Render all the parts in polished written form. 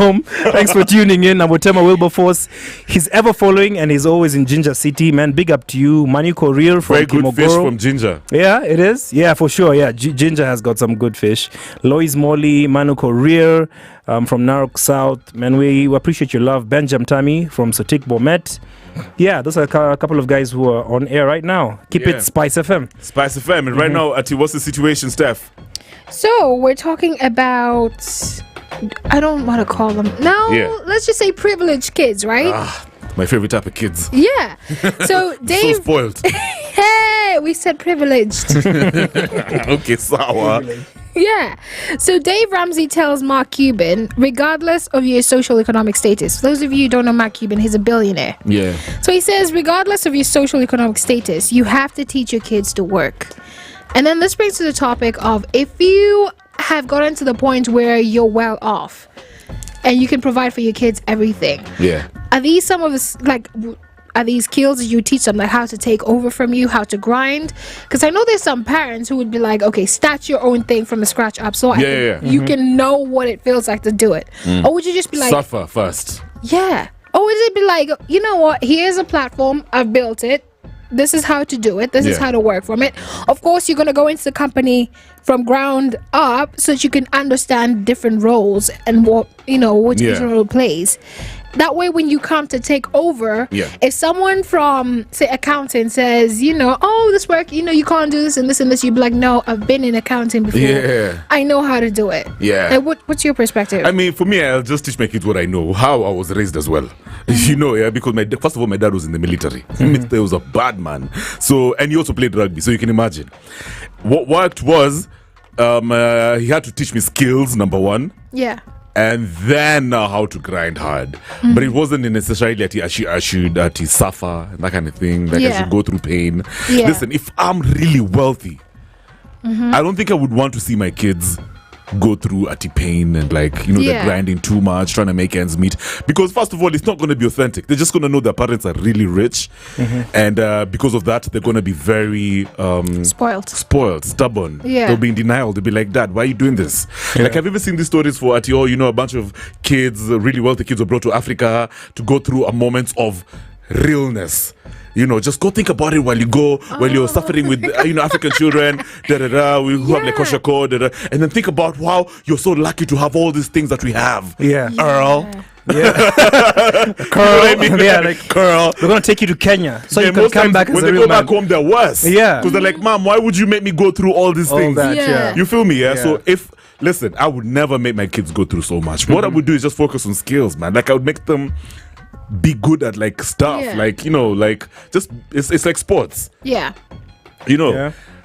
home. Thanks for tuning in. Namotema Wilberforce. He's ever following and he's always in Ginger City, man. Big up to you. Manu Korir from Very good Kimogoro. fish from Ginger. Yeah, it is. Yeah, for sure. Yeah, Ginger has got some good fish. Lois Morley, Manu Korir from Narok South. Man, we appreciate your love. Benjamin Tami from Sotik Bomet. Yeah, those are a couple of guys who are on air right now. Keep it SpiceFM. SpiceFM. And right now, Ati, what's the situation, Steph? So we're talking about, I don't want to call them, let's just say privileged kids, right? My favorite type of kids. Yeah. So Dave. So spoiled. Hey, we said privileged. Okay, sour. Yeah. So Dave Ramsey tells Mark Cuban, regardless of your social economic status, for those of you who don't know Mark Cuban, he's a billionaire. Yeah. So he says, regardless of your social economic status, you have to teach your kids to work. And then this brings to the topic of, if you have gotten to the point where you're well off and you can provide for your kids everything. Yeah. Are these some of the, are these skills that you teach them, like how to take over from you, how to grind? Because I know there's some parents who would be like, okay, start your own thing from the scratch up so you can know what it feels like to do it. Or would you just be like, suffer first? Yeah. Or would it be like, you know what, here's a platform, I've built it, this is how to do it, this is how to work from it. Of course, you're going to go into the company from ground up so that you can understand different roles and what, what each role plays. That way, when you come to take over, if someone from, say, accounting says, oh, this work, you can't do this and this and this, you'd be like, no, I've been in accounting before. Yeah. I know how to do it. Yeah. Like, what's your perspective? I mean, for me, I'll just teach my kids what I know, how I was raised as well. Because first of all, my dad was in the military. He was a bad man. So, and he also played rugby, so you can imagine. What worked was, he had to teach me skills, number one. Yeah. And then how to grind hard. But it wasn't necessarily that I should suffer and that kind of thing. Like I should go through pain. Yeah. Listen, if I'm really wealthy, I don't think I would want to see my kids go through pain and they're grinding too much, trying to make ends meet. Because first of all, it's not going to be authentic. They're just going to know their parents are really rich. And because of that, they're going to be very spoiled, stubborn. Yeah. They'll be in denial. They'll be like, Dad, why are you doing this? Like, have you ever seen these stories for a bunch of kids, really wealthy kids were brought to Africa to go through a moment of realness. Just go think about it while you're suffering with African children, who have like Koshako, and then think about how you're so lucky to have all these things that we have. Yeah. Earl. Yeah. Curl. We're gonna take you to Kenya so you can come back as a real man. When they go back home, they're worse. Yeah. Because they're like, Mom, why would you make me go through all these things? That, You feel me? Yeah. So listen, I would never make my kids go through so much. What I would do is just focus on skills, man. Like I would make them be good at like stuff, just it's like sports.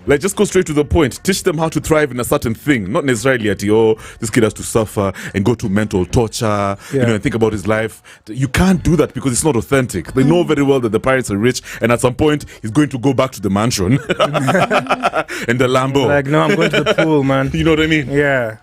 Like just go straight to the point. Teach them how to thrive in a certain thing, not necessarily this kid has to suffer and go to mental torture, and think about his life. You can't do that because it's not authentic. They know very well that the parents are rich, and at some point he's going to go back to the mansion and the Lambo. Like, no, I'm going to the pool, man. You know what I mean? Yeah.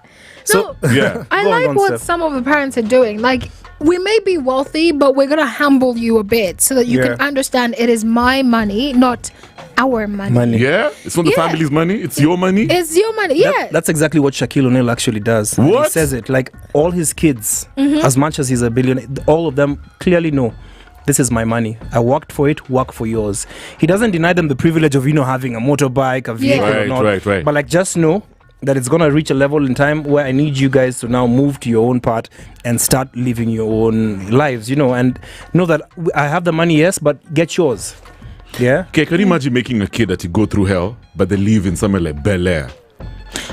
I like what some of the parents are doing. Like, we may be wealthy, but we're going to humble you a bit so that you can understand it is my money, not our money. Yeah? It's not the family's money. It's your money. It's your money, That's exactly what Shaquille O'Neal actually does. What? He says it. Like, all his kids, as much as he's a billionaire, all of them clearly know, this is my money. I worked for it, work for yours. He doesn't deny them the privilege of, having a motorbike, a vehicle or not. Right. But, like, just know that it's going to reach a level in time where I need you guys to now move to your own part and start living your own lives, and know that I have the money, yes, but get yours. Yeah. Okay, can you imagine making a kid that you go through hell, but they live in somewhere like Bel Air?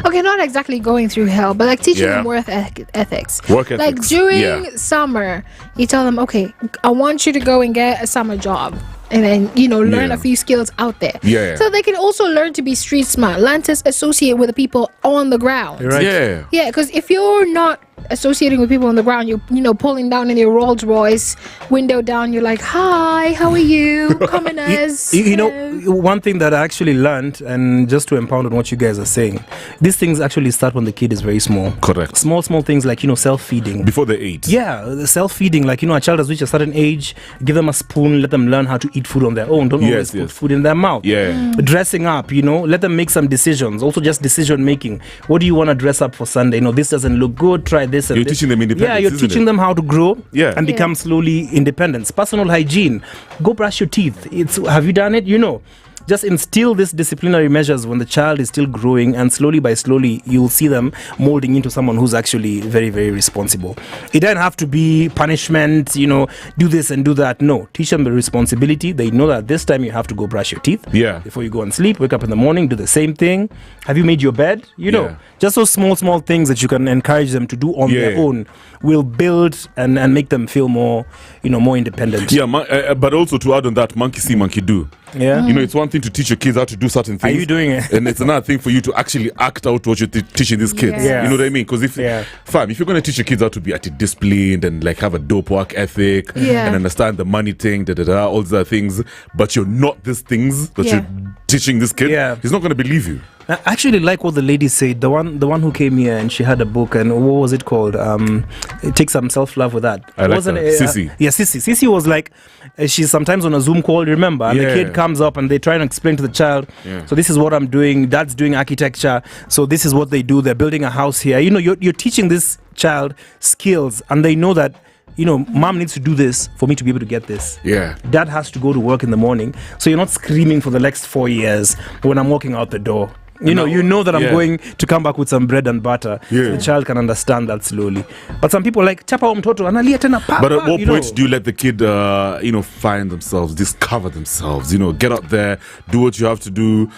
Okay, not exactly going through hell, but like teaching them work ethics. Work ethics. Like during summer, you tell them, okay, I want you to go and get a summer job. And then, learn a few skills out there. Yeah. So they can also learn to be street smart, learn to associate with the people on the ground. Right. Yeah. Yeah, because if you're not associating with people on the ground, you're pulling down in your Rolls Royce, window down, you're like, hi, how are you? Coming as one thing that I actually learned, and just to impound on what you guys are saying, these things actually start when the kid is very small. Correct. Small things like self-feeding before they eat. Yeah, the self-feeding, like a child has reached a certain age, give them a spoon, let them learn how to eat food on their own. Don't always put food in their mouth. Dressing up, let them make some decisions. Also just decision making. What do you want to dress up for Sunday? This doesn't look good, try this and You're this. teaching them independence. Yeah, you're isn't teaching it? them how to grow and Yeah. become slowly independent. Personal hygiene. Go brush your teeth. Have you done it? Just instill these disciplinary measures when the child is still growing, and slowly by slowly you'll see them molding into someone who's actually very, very responsible. It doesn't have to be punishment, do this and do that. No, teach them the responsibility. They know that this time you have to go brush your teeth before you go and sleep. Wake up in the morning, do the same thing. Have you made your bed? Just those small things that you can encourage them to do on their own will build and make them feel more, more independent. Yeah, but also to add on that, monkey see, monkey do. Yeah. It's one thing to teach your kids how to do certain things. Are you doing it? And it's another thing for you to actually act out what you're teaching these kids. Yes. You know what I mean? Because if you're going to teach your kids how to be disciplined and have a dope work ethic and understand the money thing, all these other things, but you're not these things that you're teaching this kid, he's not going to believe you. I actually like what the lady said. The one who came here and she had a book, and what was it called? Take some self-love with that. I like that. Sissy. Sissy. Sissy was like, she's sometimes on a Zoom call, remember? And the kid comes up and they try to explain to the child, so this is what I'm doing. Dad's doing architecture. So this is what they do. They're building a house here. You're teaching this child skills, and they know that mom needs to do this for me to be able to get this. Yeah. Dad has to go to work in the morning. So you're not screaming for the next 4 years when I'm walking out the door. You know that I'm going to come back with some bread and butter. Yeah. So the child can understand that slowly. But some people like, chapa wa mtoto, analia tena papa. But at what point do you let the kid, find themselves, discover themselves, get out there, do what you have to do,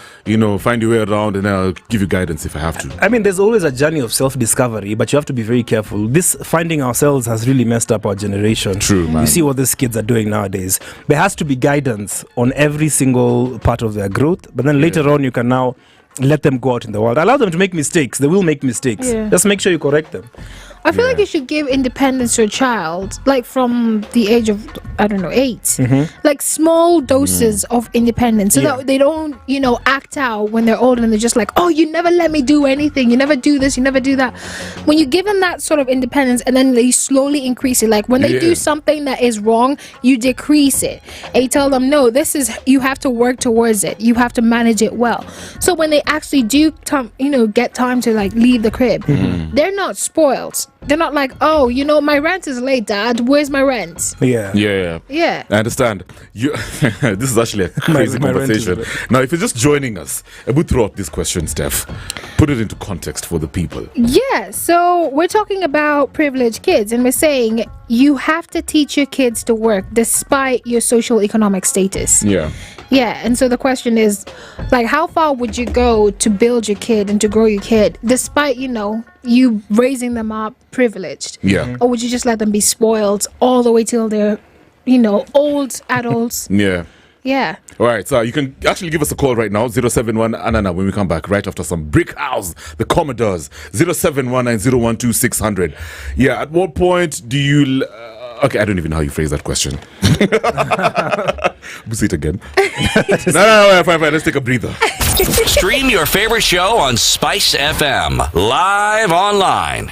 find your way around, and I'll give you guidance if I have to. I mean, there's always a journey of self-discovery, but you have to be very careful. This finding ourselves has really messed up our generation. True, man. You see what these kids are doing nowadays. There has to be guidance on every single part of their growth, but then later on you can now let them go out in the world. Allow them to make mistakes. They will make mistakes. Yeah. Just make sure you correct them. I feel like you should give independence to a child, like from the age of, 8. Like small doses of independence, so that they don't, act out when they're older and they're just like, oh, you never let me do anything. You never do this. You never do that. When you give them that sort of independence and then they slowly increase it, like when they do something that is wrong, you decrease it. And you tell them, no, you have to work towards it. You have to manage it well. So when they actually do, get time to like leave the crib, they're not spoiled. They're not like, oh, my rent is late, Dad. Where's my rent? Yeah. I understand. This is actually a crazy conversation. Now, if you're just joining us, and we throw out this question, Steph, put it into context for the people. Yeah, so we're talking about privileged kids, and we're saying you have to teach your kids to work despite your socio-economic status. Yeah, and so the question is, like, how far would you go to build your kid and to grow your kid despite, you raising them up privileged? Yeah. Or would you just let them be spoiled all the way till they're, old adults? Yeah. All right, so you can actually give us a call right now, 071 Anana, when we come back right after some Brick House, the Commodores, 0719012 Yeah, at what point do you... okay, I don't even know how you phrase that question. Say it again. No, fine, let's take a breather. Stream your favorite show on SpiceFM, live online.